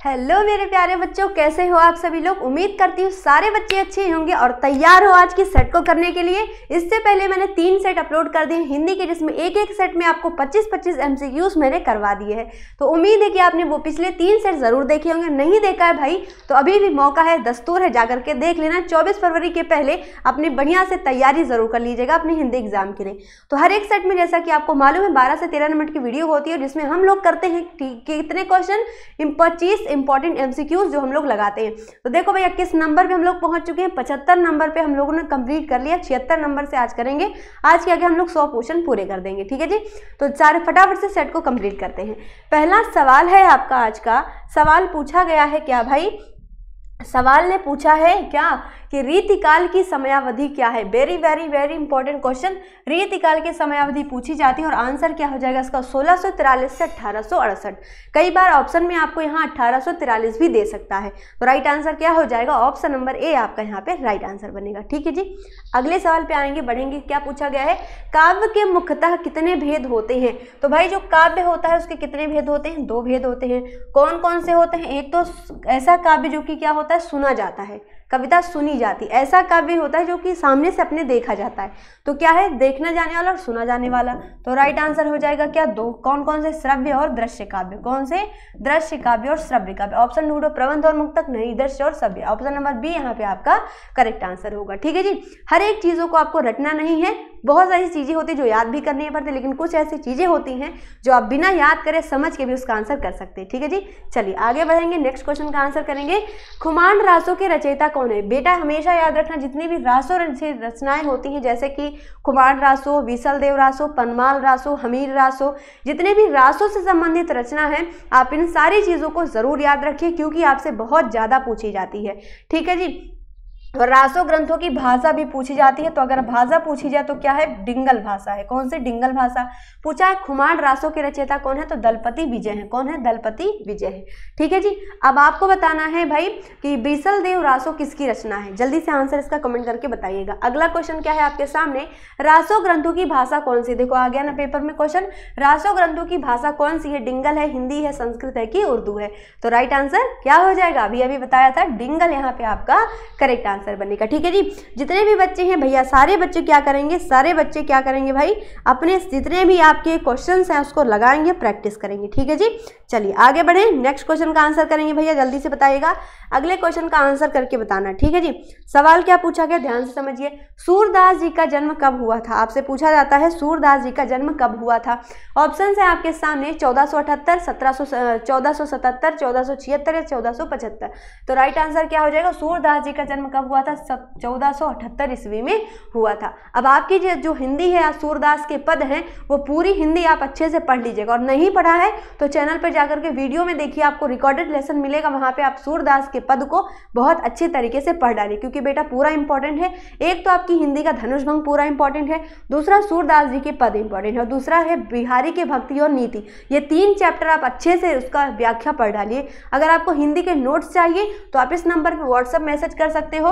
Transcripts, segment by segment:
Hello मेरे प्यारे बच्चों, कैसे हो आप सभी लोग। उम्मीद करती हूँ सारे बच्चे अच्छे होंगे और तैयार हो आज की सेट को करने के लिए। इससे पहले मैंने 3 सेट अपलोड कर दिए हिंदी के, जिसमें एक एक सेट में आपको 25-25 MCQs मैंने करवा दिए हैं। तो उम्मीद है कि आपने वो पिछले 3 सेट जरूर देखे होंगे। नहीं देखा है भाई तो अभी भी मौका है, दस्तूर है, जाकर के देख लेना। 24 फरवरी के पहले अपनी बढ़िया से तैयारी जरूर कर लीजिएगा अपने हिंदी एग्जाम के लिए। तो हर एक सेट में जैसा कि आपको मालूम है 12 से 13 मिनट की वीडियो होती है, जिसमें हम लोग करते हैं कितने क्वेश्चन, 25 इंपॉर्टेंट MCQs जो हम लोग लगाते हैं। तो देखो भैया किस नंबर पे हम लोग पहुंच चुके हैं। 75 नंबर पे हम लोगों ने कंप्लीट कर लिया। 76 नंबर से आज करेंगे। आज के आगे हम लोग 100 क्वेश्चन पूरे कर देंगे। ठीक है जी, तो सारे फटाफट से सेट को कंप्लीट करते हैं। पहला सवाल है आपका आज का। सवाल पूछा गया है क्या भाई, सवाल ने पूछा है क्या कि रीतिकाल की समयावधि क्या है। Very very very important question. रीतिकाल की समयावधि पूछी जाती है और आंसर क्या हो जाएगा इसका 1643 से 1868। कई बार ऑप्शन में आपको यहाँ 1843 भी दे सकता है। तो राइट आंसर क्या हो जाएगा, ऑप्शन नंबर ए आपका यहाँ पे राइट आंसर बनेगा। ठीक है जी, अगले सवाल पे आएंगे, बढ़ेंगे। क्या पूछा गया है, काव्य के मुख्यतः कितने भेद होते हैं। तो भाई जो काव्य होता है उसके कितने भेद होते हैं, 2 भेद होते हैं। कौन कौन से होते हैं, एक तो ऐसा काव्य जो कि क्या होता है, सुना जाता है, कविता सुनी जाती। ऐसा काव्य होता है जो कि सामने से अपने देखा जाता है। तो क्या है, देखना जाने वाला और सुना जाने वाला। तो राइट आंसर हो जाएगा क्या, 2। कौन कौन से, श्रव्य और दृश्य काव्य। कौन से, दृश्य काव्य और श्रव्य काव्य। ऑप्शन ढूंढो, प्रबंध और मुक्तक नहीं, दृश्य और श्रव्य। ऑप्शन नंबर बी यहाँ पे आपका करेक्ट आंसर होगा। ठीक है जी, हर एक चीजों को आपको रटना नहीं है। बहुत सारी चीजें होती है जो याद भी करनी पड़ती है, लेकिन कुछ ऐसी चीजें होती हैं जो आप बिना याद करे समझ के भी उसका आंसर कर सकते हैं। ठीक है जी, चलिए आगे बढ़ेंगे, नेक्स्ट क्वेश्चन का आंसर करेंगे। खुमान रासों के रचयिता कौन है। बेटा हमेशा याद रखना, जितनी भी रासों रचनाएं होती हैं, जैसे कि खुमान रासो, विसलदेव रासो, पनमाल रासो, हमीर रासो, जितने भी रासों से संबंधित रचना है, आप इन सारी चीजों को जरूर याद रखिए, क्योंकि आपसे बहुत ज्यादा पूछी जाती है। ठीक है जी, और रासो ग्रंथों की भाषा भी पूछी जाती है। तो अगर भाषा पूछी जाए तो क्या है, डिंगल भाषा है। कौन से, डिंगल भाषा। पूछा है खुमान रासों के रचयिता कौन है, तो दलपति विजय है। कौन है, दलपति विजय है। ठीक है जी, अब आपको बताना है भाई कि बिसलदेव रासो किसकी रचना है। जल्दी से आंसर इसका कमेंट करके बताइएगा। अगला क्वेश्चन क्या है आपके सामने, रासो ग्रंथों की भाषा कौन सी। देखो आ गया ना पेपर में क्वेश्चन, रासो ग्रंथों की भाषा कौन सी है। डिंगल है, हिंदी है, संस्कृत है कि उर्दू है। तो राइट आंसर क्या हो जाएगा, अभी अभी बताया था, डिंगल यहाँ पे आपका करेक्ट आंसर बनेगा। ठीक है जी, जितने भी बच्चे हैं भैया, सारे बच्चे क्या करेंगे, सारे बच्चे क्या करेंगे भाई, अपने जितने भी आपके क्वेश्चंस हैं उसको लगाएंगे, प्रैक्टिस करेंगे। ठीक है जी, चलिए आगे बढ़े, नेक्स्ट क्वेश्चन का आंसर करेंगे भैया। जल्दी से बताइएगा, अगले क्वेश्चन का आंसर करके बताना। ठीक है जी, सवाल क्या पूछा गया, ध्यान से समझिए। सूरदास जी का जन्म कब हुआ था। आपसे पूछा जाता है सूरदास जी का जन्म कब हुआ था। ऑप्शन है आपके सामने 1478, 1477, 1476 या 1475। तो राइट आंसर क्या हो जाएगा, सूरदास जी का जन्म कब हुआ था, 1478 ईस्वी में हुआ था। अब आपकी जो हिंदी है, सूरदास के पद हैं, वो पूरी हिंदी आप अच्छे से पढ़ लीजिएगा। और नहीं पढ़ा है तो चैनल पर जाकर के वीडियो में देखिए, आपको रिकॉर्डेड लेसन मिलेगा, वहां पे आप सूरदास के पद को बहुत अच्छे तरीके से पढ़ डालिए, क्योंकि बेटा पूरा इंपॉर्टेंट है। एक तो आपकी हिंदी का धनुष भंग पूरा इंपॉर्टेंट है, दूसरा सूरदास जी के पद इंपॉर्टेंट है, और दूसरा है बिहारी के भक्ति और नीति। ये 3 चैप्टर आप अच्छे से उसका व्याख्या पढ़ डालिए। अगर आपको हिंदी के नोट्स चाहिए तो आप इस नंबर पर व्हाट्सएप मैसेज कर सकते हो।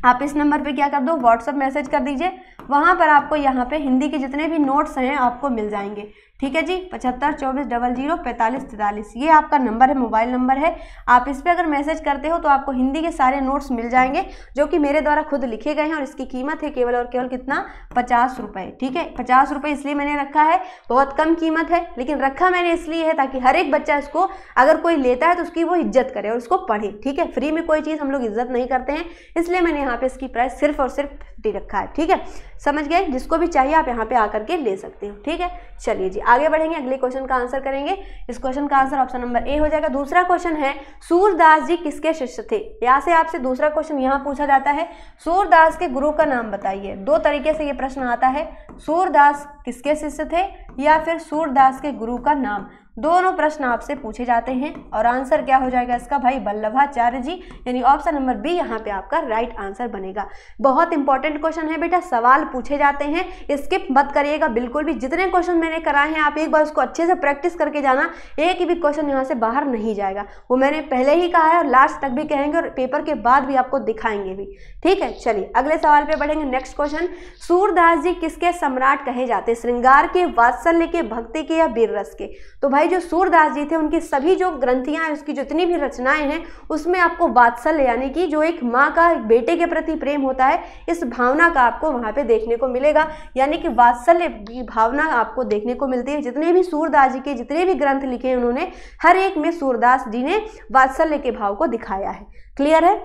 आप इस नंबर पे क्या कर दो, व्हाट्सएप मैसेज कर दीजिए, वहां पर आपको यहाँ पे हिंदी के जितने भी नोट्स हैं आपको मिल जाएंगे। ठीक है जी, 7524004543, ये आपका नंबर है, मोबाइल नंबर है। आप इस पर अगर मैसेज करते हो तो आपको हिंदी के सारे नोट्स मिल जाएंगे, जो कि मेरे द्वारा खुद लिखे गए हैं, और इसकी कीमत है केवल और केवल कितना, 50 रुपये। ठीक है, 50 रुपये इसलिए मैंने रखा है, बहुत कम कीमत है, लेकिन रखा मैंने इसलिए है ताकि हर एक बच्चा इसको अगर कोई लेता है तो उसकी वो इज्जत करे और उसको पढ़े। ठीक है, फ्री में कोई चीज़ हम लोग इज्जत नहीं करते हैं, इसलिए मैंने यहाँ पे इसकी प्राइस सिर्फ और सिर्फ 50 रखा है। ठीक है, समझ गए, जिसको भी चाहिए आप यहाँ पे आकर के ले सकते हो। ठीक है, चलिए जी आगे बढ़ेंगे, अगले क्वेश्चन का आंसर करेंगे। इस क्वेश्चन का आंसर ऑप्शन नंबर ए हो जाएगा। दूसरा क्वेश्चन है, सूरदास जी किसके शिष्य थे। यहाँ से आपसे दूसरा क्वेश्चन यहाँ पूछा जाता है, सूरदास के गुरु का नाम बताइए। 2 तरीके से ये प्रश्न आता है, सूरदास किसके शिष्य थे या फिर सूरदास के गुरु का नाम। दोनों प्रश्न आपसे पूछे जाते हैं, और आंसर क्या हो जाएगा इसका भाई, वल्लभाचार्य जी, यानी ऑप्शन नंबर बी यहाँ पे आपका राइट आंसर बनेगा। बहुत इंपॉर्टेंट क्वेश्चन है बेटा, सवाल पूछे जाते हैं, स्किप मत करिएगा बिल्कुल भी। जितने क्वेश्चन मैंने कराए हैं आप एक बार उसको अच्छे से प्रैक्टिस करके जाना, एक भी क्वेश्चन यहाँ से बाहर नहीं जाएगा। वो मैंने पहले ही कहा है और लास्ट तक भी कहेंगे, और पेपर के बाद भी आपको दिखाएंगे भी। ठीक है, चलिए अगले सवाल पे बढ़ेंगे। नेक्स्ट क्वेश्चन, सूरदास जी किसके सम्राट कहे जाते, श्रृंगार के, वात्सल्य के, भक्ति के या वीर रस के। तो भाई भाई जो सूरदास जी थे उनकी सभी जो ग्रंथियां हैं, उसकी जितनी भी रचनाएं हैं, उसमें आपको वात्सल्य यानी कि जो एक माँ का बेटे के प्रति प्रेम होता है, इस भावना का आपको वहाँ पे देखने को मिलेगा, यानी कि वात्सल्य की भावना आपको देखने को मिलती है। जितने भी सूरदास जी के जितने भी ग्रंथ लिखे हैं उन्होंने, हर एक में सूरदास जी ने वात्सल्य के भाव को दिखाया है। क्लियर है?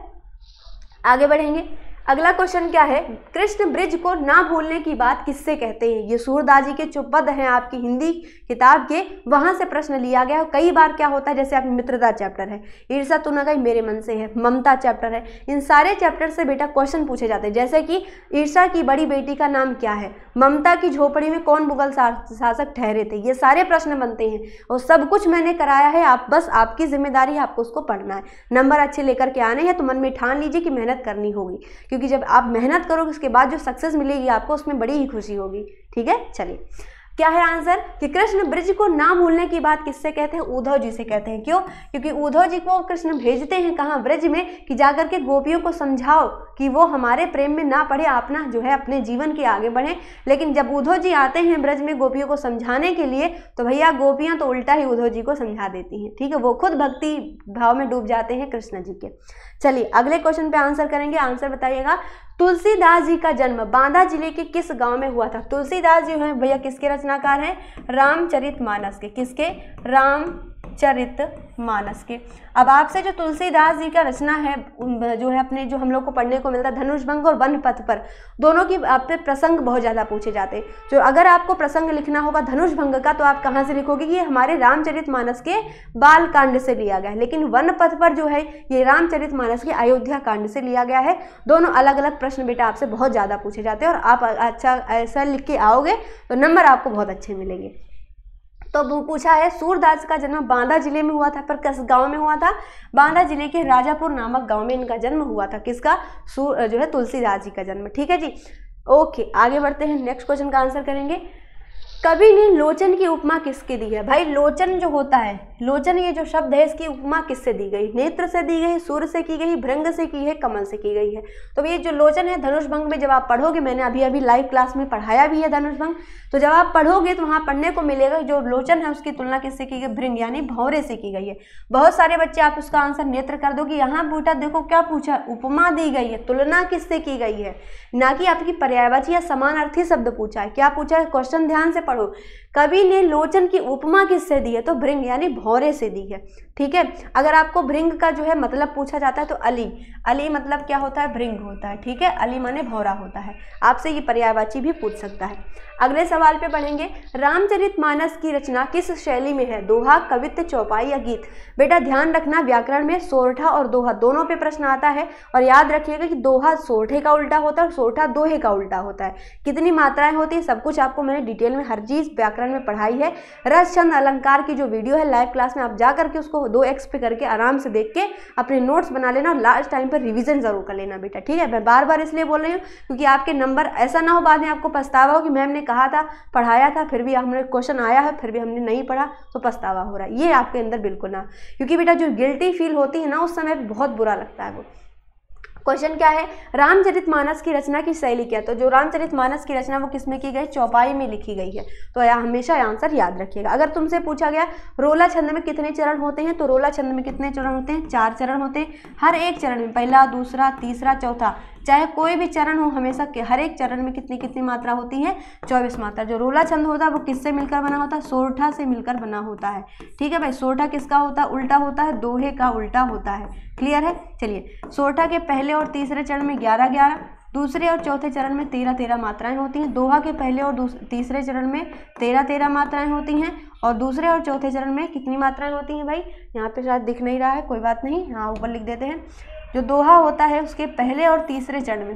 आगे बढ़ेंगे। अगला क्वेश्चन क्या है, कृष्ण ब्रिज को ना भूलने की बात किससे कहते हैं। ये सूरदास जी के जो पद हैं आपकी हिंदी किताब के, वहां से प्रश्न लिया गया। कई बार क्या होता है, जैसे आप मित्रता चैप्टर है, ईर्षा तू न गई मेरे मन से है, ममता चैप्टर है, इन सारे चैप्टर से बेटा क्वेश्चन पूछे जाते हैं। जैसे कि ईर्षा की बड़ी बेटी का नाम क्या है, ममता की झोपड़ी में कौन मुगल शासक ठहरे थे, ये सारे प्रश्न बनते हैं और सब कुछ मैंने कराया है। आप बस आपकी जिम्मेदारी है, आपको उसको पढ़ना है, नंबर अच्छे लेकर के आने हैं। तो मन में ठान लीजिए कि मेहनत करनी होगी, क्योंकि जब आप मेहनत करोगे उसके बाद जो सक्सेस मिलेगी आपको, उसमें बड़ी ही खुशी होगी। ठीक है, चलिए क्या है आंसर कि कृष्ण ब्रिज को ना भूलने की बात किससे कहते हैं, उद्धव जी से कहते हैं। क्यों? क्योंकि उद्धव जी को कृष्ण भेजते हैं कहाँ, ब्रज में, कि जाकर के गोपियों को समझाओ कि वो हमारे प्रेम में ना पड़े, आप ना जो है अपने जीवन के आगे बढ़ें। लेकिन जब उद्धव जी आते हैं ब्रज में गोपियों को समझाने के लिए, तो भैया गोपियाँ तो उल्टा ही उद्धव जी को समझा देती हैं। ठीक है, वो खुद भक्ति भाव में डूब जाते हैं कृष्ण जी के। चलिए अगले क्वेश्चन पे आंसर करेंगे। आंसर बताइएगा, तुलसीदास जी का जन्म बांदा जिले के किस गांव में हुआ था। तुलसीदास जी हैं भैया किसके रचनाकार हैं, रामचरितमानस के। किसके? रामचरितमानस के। अब आपसे जो तुलसीदास जी का रचना है जो है अपने, जो हम लोग को पढ़ने को मिलता है, धनुषभंग और वन पथ पर, दोनों की आप पे प्रसंग बहुत ज़्यादा पूछे जाते हैं। जो अगर आपको प्रसंग लिखना होगा धनुषभंग का, तो आप कहाँ से लिखोगे कि ये हमारे रामचरितमानस के बाल कांड से लिया गया है। लेकिन वन पथ पर जो है ये रामचरितमानस के अयोध्या कांड से लिया गया है। दोनों अलग अलग प्रश्न बेटा आपसे बहुत ज़्यादा पूछे जाते हैं, और आप अच्छा ऐसा लिख के आओगे तो नंबर आपको बहुत अच्छे मिलेंगे। तो पूछा है सूरदास का जन्म बांदा जिले में हुआ था, पर किस गांव में हुआ था, बांदा जिले के राजापुर नामक गांव में इनका जन्म हुआ था। किसका? जो है तुलसीदास जी का जन्म। ठीक है जी, ओके आगे बढ़ते हैं, नेक्स्ट क्वेश्चन का आंसर करेंगे। कवि ने लोचन की उपमा किसके दी है। भाई लोचन जो होता है, लोचन ये जो शब्द है, इसकी उपमा किससे दी गई, नेत्र से दी गई, सूर्य से की गई, भृंग से की है, कमल से की गई है। तो ये जो लोचन है धनुषभंग में जब आप पढ़ोगे, मैंने अभी अभी लाइव क्लास में पढ़ाया भी है धनुषभंग, तो जब आप पढ़ोगे तो वहाँ पढ़ने को मिलेगा जो लोचन है उसकी तुलना किससे की गई, भृंग यानी भौरे से की गई है। बहुत सारे बच्चे आप उसका आंसर नेत्र कर दोगे। यहाँ बेटा देखो क्या पूछा, उपमा दी गई है, तुलना किससे की गई है, ना कि आपकी पर्यायवाची या समानार्थी शब्द पूछा है। क्या पूछा है, क्वेश्चन ध्यान से पढ़ो। कवि ने लोचन की उपमा किससे दी है, तो भृंग यानी भौरे से दी है। ठीक है, अगर आपको भृंग का जो है मतलब पूछा जाता है तो अली, अली मतलब क्या होता है, भृंग होता है। ठीक है, अली माने भौरा होता है। आपसे ये पर्यायवाची भी पूछ सकता है। अगले सवाल पे पढ़ेंगे, रामचरितमानस की रचना किस शैली में है, दोहा, कवित्व, चौपाई या गीत। बेटा ध्यान रखना व्याकरण में सोरठा और दोहा दोनों पे प्रश्न आता है, और याद रखिएगा कि दोहा सोरठे का उल्टा होता है और सोरठा दोहे का उल्टा होता है। कितनी मात्राएं होती है सब कुछ आपको मैंने डिटेल में हर चीज़ व्याकरण में पढ़ाई है। रस छंद अलंकार की जो वीडियो है लाइव क्लास में, आप जा करके उसको 2x पे करके आराम से देख के अपने नोट्स बना लेना, और लास्ट टाइम पर रिवीजन जरूर कर लेना बेटा। ठीक है, मैं बार बार इसलिए बोल रही हूँ क्योंकि आपके नंबर ऐसा ना हो बाद में आपको पछतावा हो कि मैम ने कहा था, पढ़ाया था, फिर भी हमने क्वेश्चन आया है फिर भी हमने नहीं पढ़ा तो पछतावा हो रहा है। ये आपके अंदर बिल्कुल ना, क्योंकि बेटा जो गिल्टी फील होती है ना उस समय बहुत बुरा लगता है वो। क्वेश्चन क्या है, रामचरितमानस की रचना की शैली क्या। तो जो रामचरितमानस की रचना वो किसमें की गई, चौपाई में लिखी गई है। तो हमेशा आंसर याद रखिएगा। अगर तुमसे पूछा गया रोला छंद में कितने चरण होते हैं, तो रोला छंद में कितने चरण होते हैं, 4 चरण होते हैं। हर एक चरण में पहला, दूसरा, तीसरा, चौथा, चाहे कोई भी चरण हो, हमेशा हर एक चरण में कितनी कितनी मात्रा होती है, 24 मात्रा। जो रोला छंद होता है वो किससे मिलकर बना होता है, सोरठा से मिलकर बना होता है। ठीक है भाई, सोरठा किसका होता है, उल्टा होता है, दोहे का उल्टा होता है। क्लियर है। चलिए, सोरठा के पहले और तीसरे चरण में 11-11, दूसरे और चौथे चरण में 13-13 मात्राएं होती हैं। दोहा के पहले और तीसरे चरण में 13-13 मात्राएं होती हैं, और दूसरे और चौथे चरण में कितनी मात्राएं होती हैं भाई, यहाँ पे शायद दिख नहीं रहा है, कोई बात नहीं, यहाँ ऊपर लिख देते हैं। जो दोहा होता है उसके पहले और तीसरे चरण में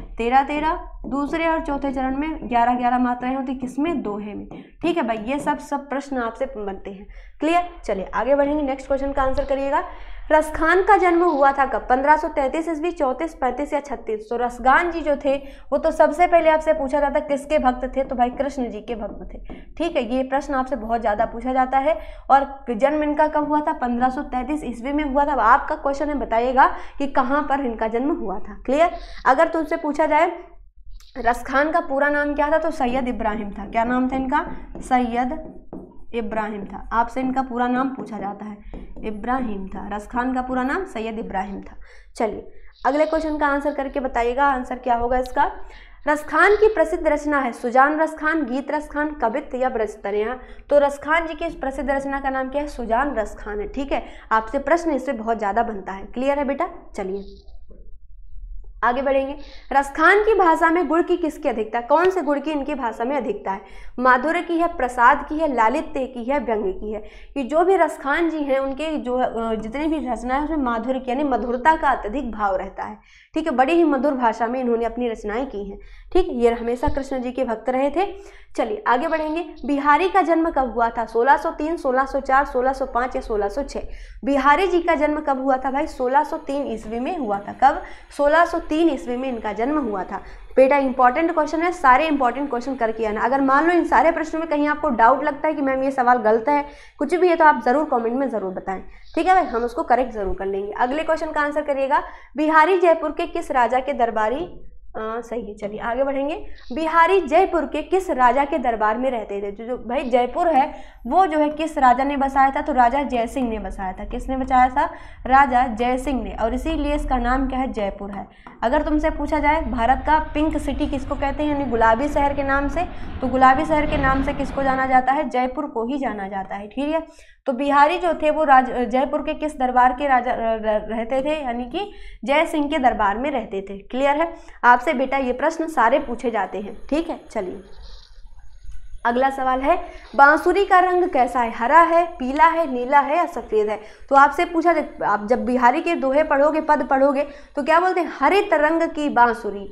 13-13, दूसरे और चौथे चरण में 11-11 मात्राएं होती, किसमें, दोहे में। ठीक है भाई, ये सब प्रश्न आपसे बनते हैं। क्लियर। चलिए आगे बढ़ेंगे, नेक्स्ट क्वेश्चन का आंसर करिएगा। रसखान का जन्म हुआ था कब, 1533 ईस्वी, 34, 35 या 36। तो रसखान जी जो थे वो तो सबसे पहले आपसे पूछा जाता किसके भक्त थे, तो भाई कृष्ण जी के भक्त थे। ठीक है, ये प्रश्न आपसे बहुत ज़्यादा पूछा जाता है। और जन्म इनका कब हुआ था, 1533 ईस्वी में हुआ था। अब आपका क्वेश्चन है बताइएगा कि कहाँ पर इनका जन्म हुआ था। क्लियर। अगर तुमसे पूछा जाए रसखान का पूरा नाम क्या था, तो सैयद इब्राहिम था। क्या नाम था इनका, सैयद इब्राहिम था। आपसे इनका पूरा नाम पूछा जाता है, इब्राहिम था। रसखान का पूरा नाम सैयद इब्राहिम था। चलिए अगले क्वेश्चन का आंसर करके बताइएगा, आंसर क्या होगा इसका। रसखान की प्रसिद्ध रचना है सुजान रसखान, गीत रसखान, कवित्त या ब्रजतनया। तो रसखान जी की प्रसिद्ध रचना का नाम क्या है, सुजान रसखान है। ठीक है, आपसे प्रश्न इससे बहुत ज़्यादा बनता है। क्लियर है बेटा। चलिए आगे बढ़ेंगे। रसखान की भाषा में गुण की किसकी अधिकता है, कौन से गुण की इनकी भाषा में अधिकता है। माधुर्य की है, प्रसाद की है, लालित्य की है, व्यंग्य की है। ये जो भी रसखान जी हैं उनके जो जितनी भी रचना है उसमें माधुर्य की यानी मधुरता का अत्यधिक भाव रहता है। ठीक है, बड़ी ही मधुर भाषा में इन्होंने अपनी रचनाएं की हैं। ठीक, ये हमेशा कृष्ण जी के भक्त रहे थे। चलिए आगे बढ़ेंगे। बिहारी का जन्म कब हुआ था, 1603, 1604, 1605 या 1606। बिहारी जी का जन्म कब हुआ था भाई, 1603 ईस्वी में हुआ था। कब, 1603 ईस्वी में इनका जन्म हुआ था। बेटा इंपॉर्टेंट क्वेश्चन है, सारे इंपॉर्टेंट क्वेश्चन करके आना। अगर मान लो इन सारे प्रश्नों में कहीं आपको डाउट लगता है कि मैम ये सवाल गलत है, कुछ भी है, तो आप जरूर कमेंट में जरूर बताएं। ठीक है भाई, हम उसको करेक्ट जरूर कर लेंगे। अगले क्वेश्चन का आंसर करिएगा। बिहारी जयपुर के किस राजा के दरबारी सही है। चलिए आगे बढ़ेंगे। बिहारी जयपुर के किस राजा के दरबार में रहते थे। जो भाई जयपुर है वो जो है किस राजा ने बसाया था, तो राजा जयसिंह ने बसाया था। किसने बसाया था, राजा जयसिंह ने, और इसीलिए इसका नाम क्या है, जयपुर है। अगर तुमसे पूछा जाए भारत का पिंक सिटी किसको कहते हैं, यानी गुलाबी शहर के नाम से, तो गुलाबी शहर के नाम से किसको जाना जाता है, जयपुर को ही जाना जाता है। ठीक है, तो बिहारी जो थे वो जयपुर के किस दरबार के राजा रहते थे, यानी कि जय सिंह के दरबार में रहते थे। क्लियर है। आपसे बेटा ये प्रश्न सारे पूछे जाते हैं। ठीक है, चलिए अगला सवाल है। बांसुरी का रंग कैसा है, हरा है, पीला है, नीला है या सफ़ेद है। तो आपसे पूछा जाए, आप जब बिहारी के दोहे पढ़ोगे, पद पढ़ोगे, तो क्या बोलते हैं, हरित रंग की बांसुरी,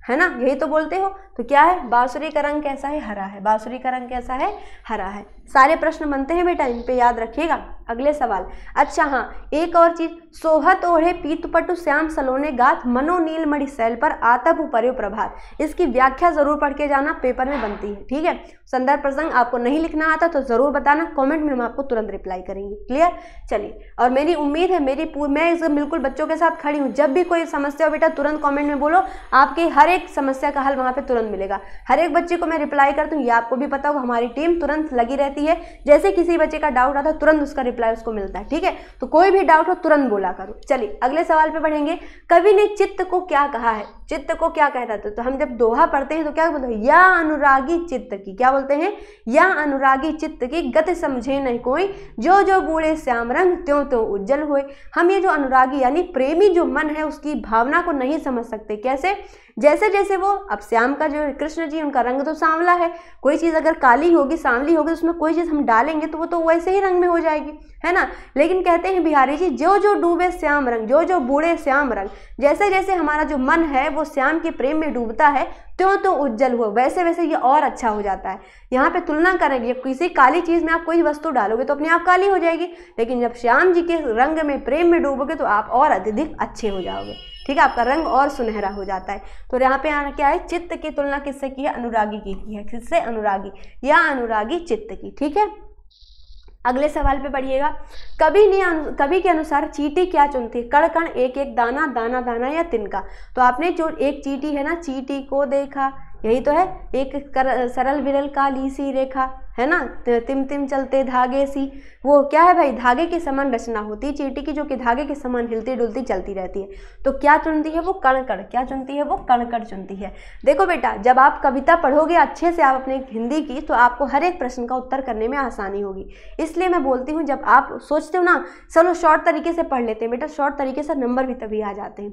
है ना, यही तो बोलते हो। तो क्या है, बांसुरी का रंग कैसा है, हरा है। बांसुरी का रंग कैसा है, हरा है। सारे प्रश्न बनते हैं बेटा, इन पे याद रखिएगा। अगले सवाल। अच्छा हाँ, एक और चीज, सोहत ओढ़े पीतपटु श्याम सलोने गाथ, मनो नील मणि शैल पर आतप उपर्यो प्रभात। इसकी व्याख्या जरूर पढ़ के जाना, पेपर में बनती है। ठीक है, संदर्भ प्रसंग आपको नहीं लिखना आता तो जरूर बताना, कमेंट में हम आपको तुरंत रिप्लाई करेंगे। क्लियर। चलिए, और मेरी उम्मीद है मैं इसमें बिल्कुल बच्चों के साथ खड़ी हूँ। जब भी कोई समस्या हो बेटा तुरंत कमेंट में बोलो, आपके हर एक समस्या का हल वहाँ पे तुरंत मिलेगा। हर एक बच्चे को मैं रिप्लाई करती हूँ, ये आपको भी पता होगा, हमारी टीम तुरंत लगी रहती है। जैसे किसी बच्चे का डाउट आता है तुरंत उसका रिप्लाई उसको मिलता है। ठीक है, तो कोई भी डाउट हो तुरंत बोला करो। चलिए अगले सवाल पे बढ़ेंगे। कवि ने चित्त को क्या कहा है, चित्त को क्या कहता था। तो हम जब दोहा पढ़ते हैं तो क्या बोलते हैं, या अनुरागी चित्त की, क्या बोलते हैं, या अनुरागी चित्त की गति समझे नहीं कोई, जो जो बूढ़े श्याम रंग त्यों त्यों उज्जवल हुए। हम ये जो अनुरागी यानी प्रेमी जो मन है उसकी भावना को नहीं समझ सकते। कैसे, जैसे जैसे वो, अब श्याम का जो कृष्ण जी उनका रंग तो सांवला है, कोई चीज़ अगर काली होगी सांवली होगी उसमें कोई चीज़ हम डालेंगे तो वो तो वैसे ही रंग में हो जाएगी, है ना। लेकिन कहते हैं बिहारी जी, जो जो डूबे श्याम रंग, जो जो बूढ़े श्याम रंग, जैसे जैसे हमारा जो मन है वो श्याम के प्रेम में डूबता है त्यों तो उज्जवल हुआ, वैसे वैसे ये और अच्छा हो जाता है। यहाँ पे तुलना करेंगे, किसी काली चीज़ में आप कोई वस्तु डालोगे तो अपने आप काली हो जाएगी, लेकिन जब श्याम जी के रंग में प्रेम में डूबोगे तो आप और अत्यधिक अच्छे हो जाओगे। ठीक है, आपका रंग और सुनहरा हो जाता है। तो यहाँ पे आना क्या है, चित्त की तुलना किससे की है, अनुरागी की है। किससे, अनुरागी, या अनुरागी चित्त की। ठीक है, अगले सवाल पे पढ़िएगा। कवि के अनुसार चींटी क्या चुनती है, कण कण एक एक दाना, दाना दाना या तिनका। तो आपने जो एक चींटी है ना, चींटी को देखा, यही तो है, एक सरल विरल काली सी रेखा, है ना, तिम तिम चलते धागे सी। वो क्या है भाई, धागे के समान रचना होती है चींटी की, जो कि धागे के समान हिलती डुलती चलती रहती है। तो क्या चुनती है वो, कणकण। क्या चुनती है वो, कणकण चुनती है। देखो बेटा, जब आप कविता पढ़ोगे अच्छे से आप अपने हिंदी की, तो आपको हर एक प्रश्न का उत्तर करने में आसानी होगी। इसलिए मैं बोलती हूँ, जब आप सोचते हो ना चलो शॉर्ट तरीके से पढ़ लेते हैं, बेटा शॉर्ट तरीके से नंबर भी तभी आ जाते हैं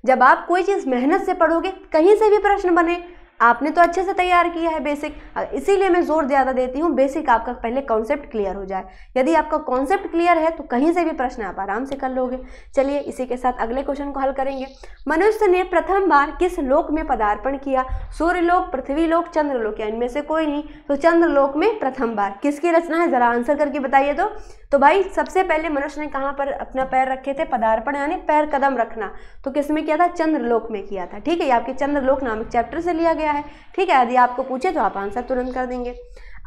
जब आप कोई चीज़ मेहनत से पढ़ोगे। कहीं से भी प्रश्न बने, आपने तो अच्छे से तैयार किया है बेसिक, इसीलिए मैं जोर ज़्यादा देती हूँ बेसिक आपका पहले कॉन्सेप्ट क्लियर हो जाए। यदि आपका कॉन्सेप्ट क्लियर है तो कहीं से भी प्रश्न आप आराम से कर लोगे। चलिए इसी के साथ अगले क्वेश्चन को हल करेंगे। मनुष्य ने प्रथम बार किस लोक में पदार्पण किया, सूर्यलोक, पृथ्वीलोक, चंद्रलोक, या इनमें से कोई नहीं। तो चंद्रलोक में प्रथम बार। किसकी रचना है, जरा आंसर करके बताइए। तो भाई सबसे पहले मनुष्य ने कहाँ पर अपना पैर रखे थे, पदार्पण यानी पैर कदम रखना, तो किस में किया था, चंद्रलोक में किया था। ठीक है, ये आपके चंद्रलोक नामक चैप्टर से लिया गया है। ठीक है, यदि आपको पूछे तो आप आंसर तुरंत कर देंगे।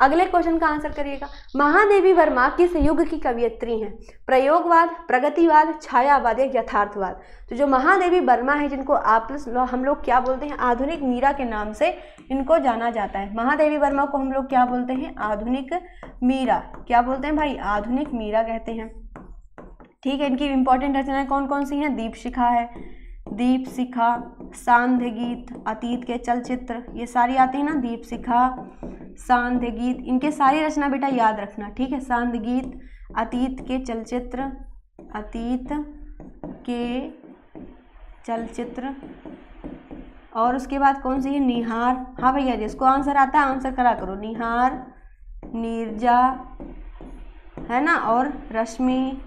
अगले क्वेश्चन का आंसर करिएगा। महादेवी वर्मा किस युग की कवयित्री हैं? प्रयोगवाद, प्रगतिवाद, छायावाद या यथार्थवाद? तो जो महादेवी वर्मा है, जिनको हम लोग क्या बोलते हैं, आधुनिक मीरा के नाम से इनको जाना जाता है। महादेवी वर्मा को हम लोग क्या बोलते हैं? आधुनिक मीरा। क्या बोलते हैं भाई? आधुनिक मीरा कहते हैं। ठीक है, इनकी इंपॉर्टेंट रचनाएं कौन कौन सी हैं? दीपशिखा है, दीपशिखा, सांध्य गीत, अतीत के चलचित्र, ये सारी आती है ना, दीपशिखा, सांध्य गीत, इनके सारी रचना बेटा याद रखना। ठीक है, सांध्य गीत, अतीत के चलचित्र, अतीत के चलचित्र, और उसके बाद कौन सी है? निहार। हाँ भैया, जिसको आंसर आता है आंसर करा करो। निहार, नीरजा है ना, और रश्मि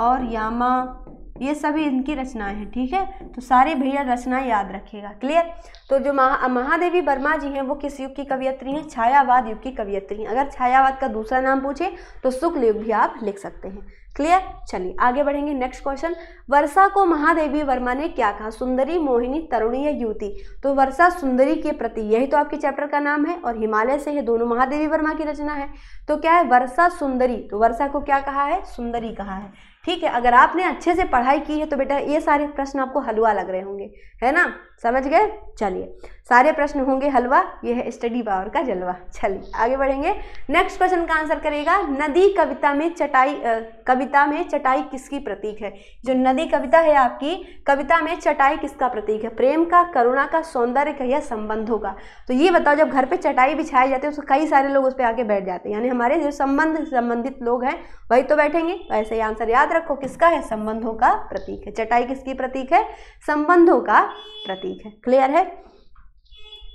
और यामा, ये सभी इनकी रचनाएं हैं। ठीक है, तो सारे भैया रचनाएं याद रखिएगा। क्लियर? तो जो महादेवी वर्मा जी हैं वो किस युग की कवयित्री हैं? छायावाद युग की कवयित्री हैं। अगर छायावाद का दूसरा नाम पूछे तो शुक्ल युग भी आप लिख सकते हैं। क्लियर? चलिए आगे बढ़ेंगे। नेक्स्ट क्वेश्चन, वर्षा को महादेवी वर्मा ने क्या कहा? सुंदरी, मोहिनी, तरुणी या युवती? तो वर्षा सुंदरी के प्रति, यही तो आपके चैप्टर का नाम है, और हिमालय से है, दोनों महादेवी वर्मा की रचना है। तो क्या है? वर्षा सुंदरी। तो वर्षा को क्या कहा है? सुंदरी कहा है। ठीक है, अगर आपने अच्छे से पढ़ाई की है तो बेटा ये सारे प्रश्न आपको हलवा लग रहे होंगे, है ना? समझ गए? चलिए, सारे प्रश्न होंगे हलवा, ये है स्टडी पावर का जलवा। चलिए आगे बढ़ेंगे। नेक्स्ट क्वेश्चन का आंसर करेगा, नदी कविता में चटाई किसकी प्रतीक है? जो नदी कविता है आपकी, कविता में चटाई किसका प्रतीक है? प्रेम का, करुणा का, सौंदर्य का या संबंधों का? तो ये बताओ, जब घर पे चटाई बिछाई जाती है तो कई सारे लोग उस पर आके बैठ जाते हैं, यानी हमारे जो संबंधित लोग हैं वही तो बैठेंगे। वैसे ही आंसर याद रखो, किसका है? संबंधों का प्रतीक है। चटाई किसकी प्रतीक है? संबंधों का प्रतीक है। क्लियर है?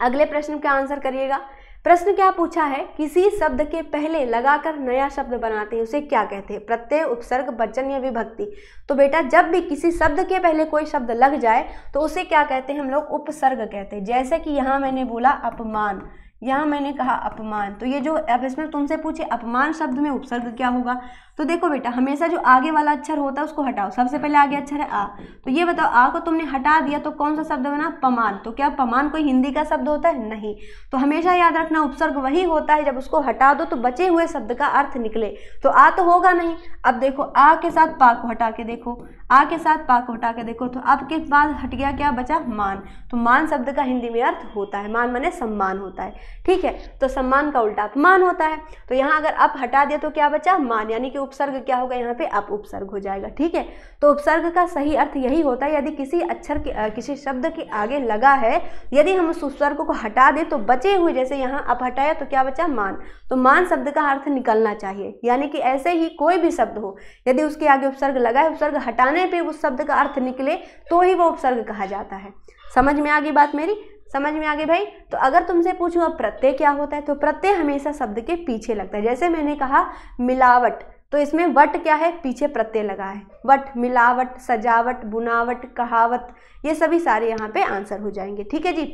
अगले प्रश्न का आंसर करिएगा। प्रश्न क्या पूछा है? किसी शब्द के पहले लगाकर नया शब्द बनाते हैं, उसे क्या कहते हैं? प्रत्यय, उपसर्ग, वचन या विभक्ति? तो बेटा जब भी किसी शब्द के पहले कोई शब्द लग जाए तो उसे क्या कहते हैं हम लोग? उपसर्ग कहते हैं। जैसे कि यहाँ मैंने बोला अपमान, यहाँ मैंने कहा अपमान, तो ये जो अब इसमें तुमसे पूछे अपमान शब्द में उपसर्ग क्या होगा? तो देखो बेटा, हमेशा जो आगे वाला अक्षर होता है उसको हटाओ। सबसे पहले आगे अक्षर है आ, तो ये बताओ आ को तुमने हटा दिया तो कौन सा शब्द बना? पमान। तो क्या पमान कोई हिंदी का शब्द होता है? नहीं। तो हमेशा याद रखना, उपसर्ग वही होता है जब उसको हटा दो तो बचे हुए शब्द का अर्थ निकले। तो आ तो होगा नहीं। अब देखो, आ के साथ पा को हटा के देखो, आ के साथ पा को हटा के देखो, तो अब के बाद हट गया, क्या बचा? मान। तो मान शब्द का हिंदी में अर्थ होता है, मान माने सम्मान होता है। ठीक है, तो सम्मान का उल्टा अपमान होता है। तो यहाँ अगर अप हटा दिया तो क्या बचा? मान, यानी कि उपसर्ग क्या होगा? यहाँ पे अप उपसर्ग हो जाएगा। ठीक है, तो उपसर्ग का सही अर्थ यही होता है, यदि किसी अक्षर के किसी शब्द के आगे लगा है, यदि हम उस उपसर्ग को हटा दें तो बचे हुए, जैसे यहाँ अप हटाया तो क्या बचा? मान। तो मान शब्द का अर्थ निकलना चाहिए, यानी कि ऐसे ही कोई भी शब्द हो, यदि उसके आगे उपसर्ग लगा है, उपसर्ग हटाने पे उस शब्द का अर्थ निकले तो ही वो उपसर्ग कहा जाता है। समझ में आ गई बात मेरी? समझ में आ गई भाई? तो अगर तुमसे पूछूं अब प्रत्यय क्या होता है, तो प्रत्यय हमेशा शब्द के पीछे लगता है। जैसे मैंने कहा मिलावट, तो इसमें वट क्या है? पीछे प्रत्यय लगा है। वट, मिलावट, सजावट, बुनावट, कहावत, ये सभी सारे यहाँ पे आंसर हो जाएंगे। ठीक है जी,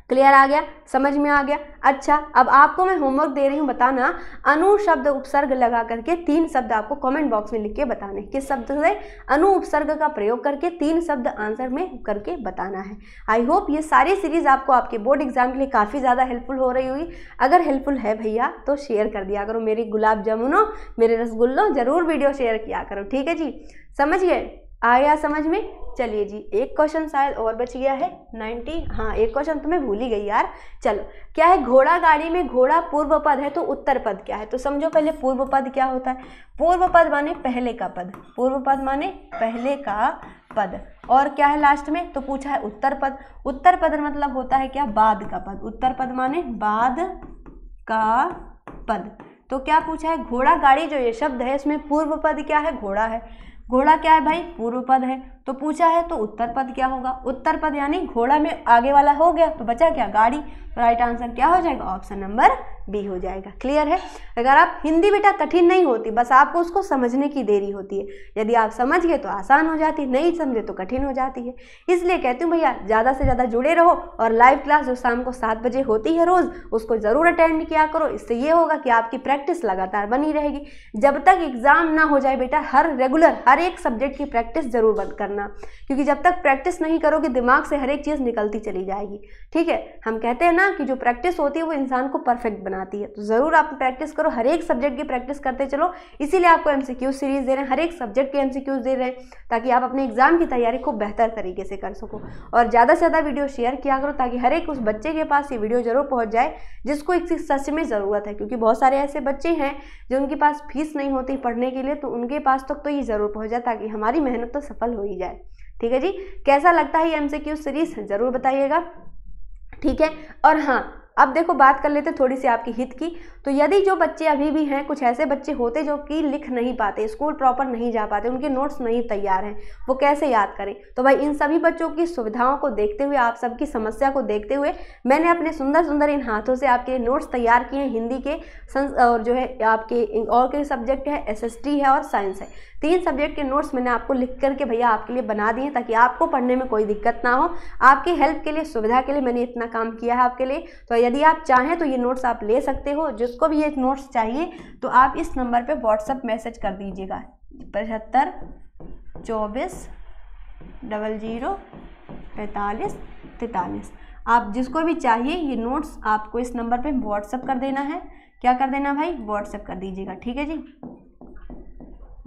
क्लियर आ गया? समझ में आ गया? अच्छा, अब आपको मैं होमवर्क दे रही हूँ, बताना अनु शब्द उपसर्ग लगा करके 3 शब्द आपको कमेंट बॉक्स में लिख के बताने। किस शब्द से? अनु उपसर्ग का प्रयोग करके 3 शब्द आंसर में करके बताना है। आई होप ये सारी सीरीज आपको आपके बोर्ड एग्जाम के लिए काफ़ी ज़्यादा हेल्पफुल हो रही होगी। अगर हेल्पफुल है भैया तो शेयर कर दिया करो। मेरी गुलाब जामुनों, मेरे रसगुल्लों, जरूर वीडियो शेयर किया करो। ठीक है जी, समझ गए? आया समझ में? चलिए जी, एक क्वेश्चन शायद और बच गया है 90। हाँ, एक क्वेश्चन तो मैं भूल ही गई यार। चलो, क्या है? घोड़ा गाड़ी में घोड़ा पूर्व पद है तो उत्तर पद क्या है? तो समझो पहले पूर्व पद क्या होता है। पूर्व पद माने पहले का पद, पूर्व पद माने पहले का पद, और क्या है लास्ट में? तो पूछा है उत्तर पद। उत्तर पद मतलब होता है क्या? बाद का पद। उत्तर पद माने बाद का पद। तो क्या पूछा है? घोड़ा गाड़ी जो ये शब्द है इसमें पूर्व पद क्या है? घोड़ा है। घोड़ा क्या है भाई? पूर्व पद है। तो पूछा है तो उत्तर पद क्या होगा? उत्तर पद यानी घोड़ा में आगे वाला हो गया तो बचा क्या? गाड़ी। तो राइट आंसर क्या हो जाएगा? ऑप्शन नंबर बी हो जाएगा। क्लियर है? अगर आप हिंदी बेटा कठिन नहीं होती, बस आपको उसको समझने की देरी होती है। यदि आप समझ गए तो आसान हो जाती है, नहीं समझे तो कठिन हो जाती है। इसलिए कहती हूँ भैया ज़्यादा से ज़्यादा जुड़े रहो, और लाइव क्लास जो शाम को 7 बजे होती है रोज़, उसको ज़रूर अटेंड किया करो। इससे ये होगा कि आपकी प्रैक्टिस लगातार बनी रहेगी। जब तक एग्ज़ाम ना हो जाए बेटा, रेगुलर हर एक सब्जेक्ट की प्रैक्टिस जरूर करना करना, क्योंकि जब तक प्रैक्टिस नहीं करोगे दिमाग से हर एक चीज़ निकलती चली जाएगी। ठीक है, हम कहते हैं ना कि जो प्रैक्टिस होती है वो इंसान को परफेक्ट बनाती है। तो ज़रूर आप प्रैक्टिस करो, हर एक सब्जेक्ट की प्रैक्टिस करते चलो, इसीलिए आपको MCQ सीरीज दे रहे हैं, हर एक सब्जेक्ट के MCQs दे रहे हैं, ताकि आप अपने एग्जाम की तैयारी को बेहतर तरीके से कर सको। और ज़्यादा से ज़्यादा वीडियो शेयर किया करो, ताकि हर एक उस बच्चे के पास ये वीडियो जरूर पहुँच जाए जिसको एक सच में ज़रूरत है, क्योंकि बहुत सारे ऐसे बच्चे हैं जो उनके पास फीस नहीं होती पढ़ने के लिए, तो उनके पास तक तो ये ज़रूर पहुँच जाए, ताकि हमारी मेहनत तो सफल हो ही जाए। ठीक है जी, कैसा लगता है ये MCQ सीरीज ज़रूर बताइएगा। ठीक है, और हाँ अब देखो बात कर लेते थोड़ी सी आपके हित की। तो यदि जो बच्चे अभी भी हैं, कुछ ऐसे बच्चे होते जो कि लिख नहीं पाते, स्कूल प्रॉपर नहीं जा पाते, उनके नोट्स नहीं तैयार हैं, वो कैसे याद करें, तो भाई इन सभी बच्चों की सुविधाओं को देखते हुए, आप सबकी समस्या को देखते हुए मैंने अपने सुंदर सुंदर इन हाथों से आपके नोट्स तैयार किए हैं। हिंदी के और जो है आपके और के सब्जेक्ट है, SST है और साइंस है, 3 सब्जेक्ट के नोट्स मैंने आपको लिख करके भैया आपके लिए बना दिए, ताकि आपको पढ़ने में कोई दिक्कत ना हो। आपकी हेल्प के लिए, सुविधा के लिए मैंने इतना काम किया है आपके लिए। तो यदि आप चाहें तो ये नोट्स आप ले सकते हो। जिसको भी ये नोट्स चाहिए तो आप इस नंबर पे व्हाट्सएप मैसेज कर दीजिएगा 75 24 00 45 43। आप जिसको भी चाहिए ये नोट्स आपको इस नंबर पे व्हाट्सएप कर देना है। क्या कर देना भाई, व्हाट्सएप कर दीजिएगा। ठीक है जी,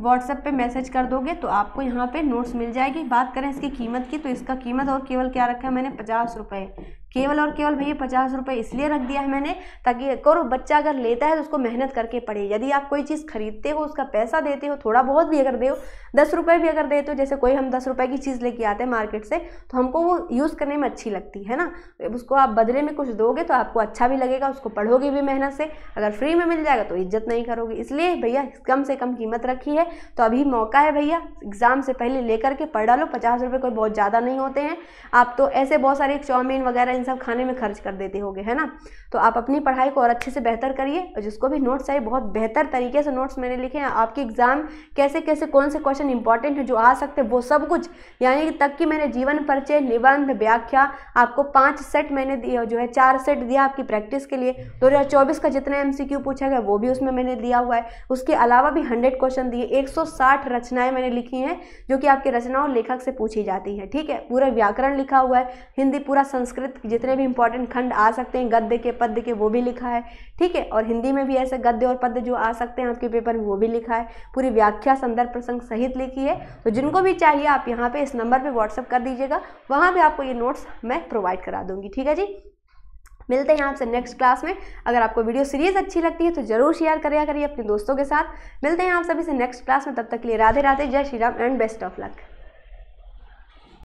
व्हाट्सएप पे मैसेज कर दोगे तो आपको यहाँ पे नोट्स मिल जाएगी। बात करें इसकी कीमत की, तो इसका कीमत और केवल क्या रखा है मैंने, 50 रुपये, केवल और केवल भैया 50 रुपये इसलिए रख दिया है मैंने, ताकि एक और बच्चा अगर लेता है तो उसको मेहनत करके पढ़े। यदि आप कोई चीज़ खरीदते हो, उसका पैसा देते हो, थोड़ा बहुत भी अगर दे हो, 10 रुपये भी अगर देते हो, जैसे कोई हम 10 रुपये की चीज़ लेके आते हैं मार्केट से, तो हमको वो यूज़ करने में अच्छी लगती है ना, उसको आप बदले में कुछ दोगे तो आपको अच्छा भी लगेगा, उसको पढ़ोगे भी मेहनत से। अगर फ्री में मिल जाएगा तो इज्जत नहीं करोगे, इसलिए भैया कम से कम कीमत रखी है। तो अभी मौका है भैया, एग्जाम से पहले लेकर के पढ़ डालो। 50 रुपये कोई बहुत ज़्यादा नहीं होते हैं। आप तो ऐसे बहुत सारे चाउमीन वगैरह इन सब खाने में खर्च कर देते होगे, है ना। तो आप अपनी पढ़ाई को और अच्छे से बेहतर करिए। और जिसको भी नोट्स चाहिए, बहुत बेहतर तरीके से नोट्स मैंने लिखे हैं। आपके एग्जाम कैसे कैसे कौन से क्वेश्चन इंपॉर्टेंट है जो आ सकते हैं, वो सब कुछ, यानी तक कि मैंने जीवन परिचय, निबंध, व्याख्या, आपको 5 सेट मैंने दिया, जो है 4 सेट दिया आपकी प्रैक्टिस के लिए। 2024 का जितना MCQ पूछा गया वो भी उसमें मैंने दिया हुआ है। उसके अलावा भी 100 क्वेश्चन दिए, 160 रचनाएं मैंने लिखी हैं जो कि आपके रचनाओं लेखक से पूछी जाती है। ठीक है, पूरा व्याकरण लिखा हुआ है, हिंदी, पूरा संस्कृत, जितने भी इंपॉर्टेंट खंड आ सकते हैं, गद्य के, पद्य के, वो भी लिखा है। ठीक है, और हिंदी में भी ऐसे गद्य और पद्य जो आ सकते हैं आपके पेपर में, वो भी लिखा है। पूरी व्याख्या संदर्भ प्रसंग सहित लिखी है। तो जिनको भी चाहिए आप यहाँ पे इस नंबर पे व्हाट्सअप कर दीजिएगा, वहाँ पे आपको ये नोट्स मैं प्रोवाइड करा दूंगी। ठीक है जी, मिलते हैं आपसे नेक्स्ट क्लास में। अगर आपको वीडियो सीरीज अच्छी लगती है तो जरूर शेयर करिए अपने दोस्तों के साथ। मिलते हैं आप सभी से नेक्स्ट क्लास में, तब तक के लिए राधे राधे, जय Shri Ram and best of luck.